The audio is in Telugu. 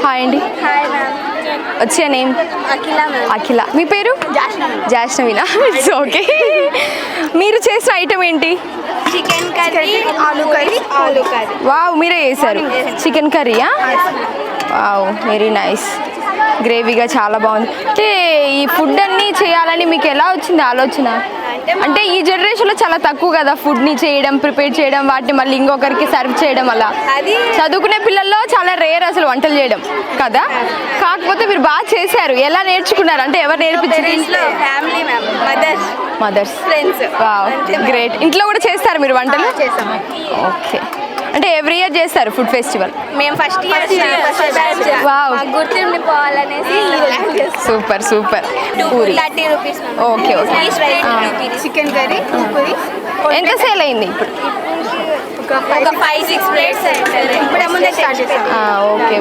హాయ్ అండి. Hi ma'am. వచ్చే నేమ్ అఖిల మ్యామ్. అఖిల. మీ పేరు? జాష్నవీనా. It's okay. మీరు చేసిన ఐటమ్ ఏంటి? Chicken curry, aloo curry. Wow, మీరే చేశారు చికెన్ కర్రీయా? Wow, very nice. గ్రేవీగా చాలా బాగుంది. అంటే ఈ ఫుడ్ అన్నీ చేయాలని మీకు ఎలా వచ్చింది ఆలోచన? అంటే ఈ జనరేషన్లో చాలా తక్కువ కదా ఫుడ్ని చేయడం, ప్రిపేర్ చేయడం, వాటిని మళ్ళీ ఇంకొకరికి సర్వ్ చేయడం. అలా అది చదువుకునే పిల్లల్లో చాలా రేర్ అసలు వంటలు చేయడం కదా. కాకపోతే మీరు బాగా చేశారు. ఎలా నేర్చుకున్నారు? అంటే ఎవరు నేర్పించారు? Family ma'am, mothers, friends. Wow, great. ఇంట్లో కూడా చేస్తారు మీరు వంటలు? చేసాం. ఓకే. అంటే ఎవ్రీ ఇయర్ చేస్తారు ఫుడ్ ఫెస్టివల్? మేము ఫస్ట్ ఇయర్ వావ్, గుర్తుండిపోవాలనేసి super super. Puri 30 rupees. Okay okay. Chicken curry ఎంత సేల్ అయింది ఇప్పుడు? ఒక 5-6 ప్లేట్స్. ఇప్పుడు ముందే స్టార్ట్ చేసాం. ఓకే,